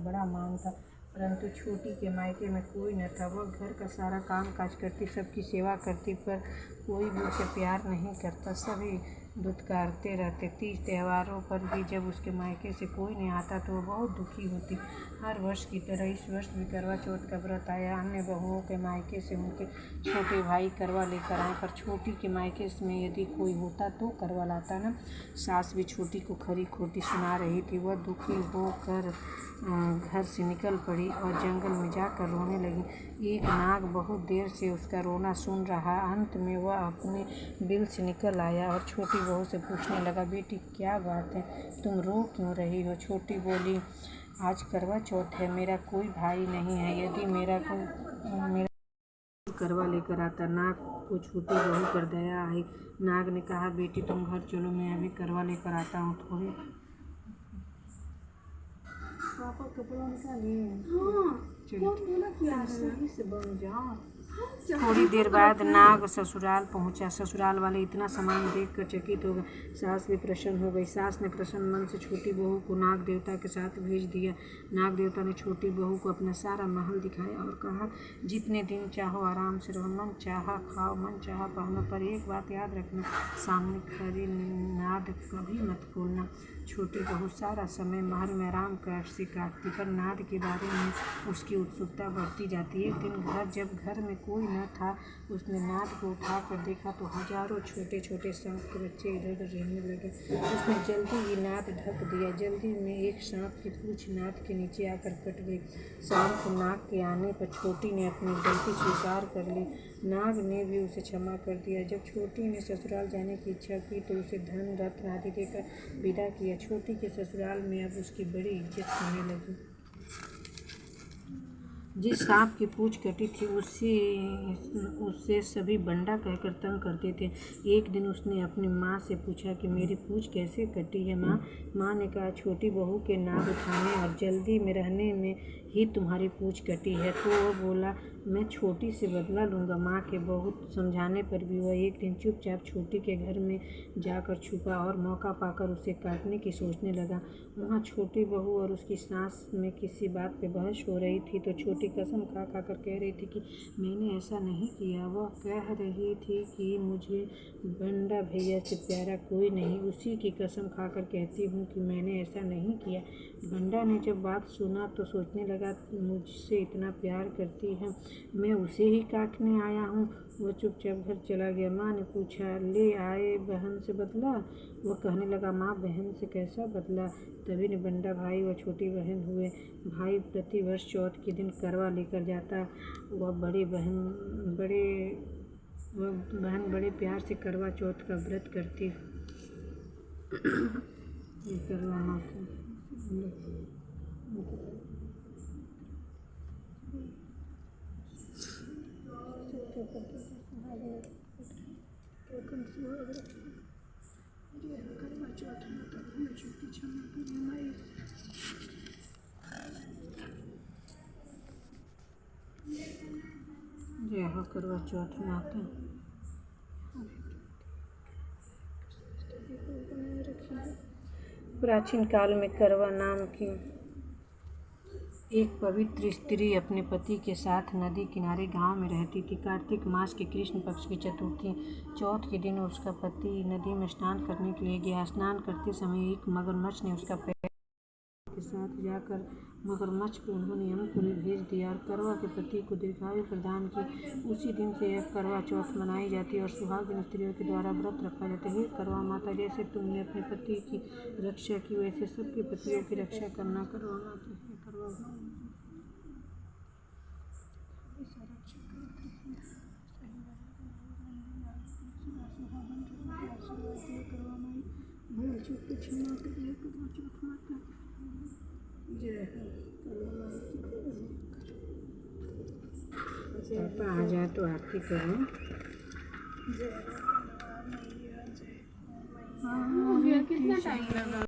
बड़ा मान था, परंतु छोटी के मायके में कोई न था। वह घर का सारा काम काज करती, सबकी सेवा करती, पर कोई भी उसे प्यार नहीं करता। सभी दुत्कारते रहते। तीज त्योहारों पर भी जब उसके मायके से कोई नहीं आता तो वह बहुत दुखी होती। हर वर्ष की तरह इस वर्ष भी करवा चौथ का व्रत आया। अन्य बहुओं के मायके से उनके छोटे भाई करवा लेकर आए, पर छोटी के मायके में यदि कोई होता तो करवा लाता न। सास भी छोटी को खरी खोटी सुना रही थी। वह दुखी होकर घर से निकल पड़ी और जंगल में जाकर रोने लगी। एक नाग बहुत देर से उसका रोना सुन रहा। अंत में वह अपने बिल से निकल आया और छोटी बहू से पूछने लगा, बेटी क्या बात है, तुम रो क्यों रही हो? छोटी बोली, आज करवा चौथ है, मेरा कोई भाई नहीं है। यदि मेरा करवा लेकर आता। नाग को छोटी बहू पर दया आई। नाग ने कहा, बेटी तुम घर चलो, मैं अभी करवा लेकर आता हूँ। थोड़ी पापा कपड़ा निकालिए। चलो सही से बन जाओ। थोड़ी देर बाद नाग ससुराल पहुंचा। ससुराल वाले इतना सामान देखकर चकित हो गए। सास भी प्रसन्न हो गई। सास ने प्रसन्न मन से छोटी बहू को नाग देवता के साथ भेज दिया। नाग देवता ने छोटी बहू को अपना सारा महल दिखाया और कहा, जितने दिन चाहो आराम से रहो, मन चाहा खाओ, मन चाहा पहनो, पर एक बात याद रखना, सामने खड़ी नाद कभी मत खोलना। छोटी बहू सारा समय महल में आराम से काटती, पर नाद के बारे में उसकी उत्सुकता बढ़ती जाती। एक दिन जब घर में कोई न था, उसने नाद को उठाकर देखा तो हजारों छोटे छोटे सांप के बच्चे इधर उधर रहने लगे। उसने जल्दी ही नाद ढक दिया। जल्दी में एक सांप की पूंछ नाद के नीचे आकर कट गई। शाम को नाग के आने पर छोटी ने अपनी गलती स्वीकार कर ली। नाग ने भी उसे क्षमा कर दिया। जब छोटी ने ससुराल जाने की इच्छा की तो उसे धन रत्न आदि देकर विदा किया। छोटी के ससुराल में अब उसकी बड़ी इज्जत होने लगी। जिस सांप की पूंछ कटी थी उससे सभी बंडा कहकर तंग करते थे। एक दिन उसने अपनी माँ से पूछा कि मेरी पूंछ कैसे कटी है माँ? माँ ने कहा, छोटी बहू के नाद उठाने और जल्दी में रहने में ही तुम्हारी पूंछ कटी है। तो वह बोला, मैं छोटी से बदला लूँगा। माँ के बहुत समझाने पर भी वह एक दिन चुपचाप छोटी के घर में जाकर छुपा और मौका पाकर उसे काटने की सोचने लगा। वहाँ छोटी बहू और उसकी सास में किसी बात पे बहस हो रही थी तो छोटी कसम खा कर कह रही थी कि मैंने ऐसा नहीं किया। वह कह रही थी कि मुझे बंडा भैया से प्यारा कोई नहीं, उसी की कसम खाकर कहती हूँ कि मैंने ऐसा नहीं किया। बंडा ने जब बात सुना तो सोचने लगा, मुझसे इतना प्यार करती है, मैं उसे ही काटने आया हूँ। वह चुपचाप घर चला गया। माँ ने पूछा, ले आए बहन से बदला? वह कहने लगा, माँ बहन से कैसा बदला? तभी ने बंडा भाई व छोटी बहन हुए। भाई प्रति वर्ष चौथ के दिन करवा लेकर जाता। वह बहन बड़े प्यार से करवा चौथ का व्रत करती। करवा माता जय हो करवा चौथ माता। प्राचीन काल में करवा नाम की एक पवित्र स्त्री अपने पति के साथ नदी किनारे गांव में रहती थी। कार्तिक मास के कृष्ण पक्ष की चतुर्थी चौथ के दिन उसका पति नदी में स्नान करने के लिए गया। स्नान करते समय एक मगरमच्छ ने उसका पैर के साथ जाकर मगरमच्छ को उन्होंने अंकुर भेज दिया और करवा के पति को दीर्घायु प्रदान की। उसी दिन से यह करवा चौथ मनाई जाती है और सुहागिन स्त्रियों के द्वारा व्रत रखा जाता है। हे करवा माता, जैसे तुमने अपने पति की रक्षा की वैसे सबके पतियों की रक्षा करना करवा माता। पापा आ जाए तो आरती करूँ। कितना टाइम लगा?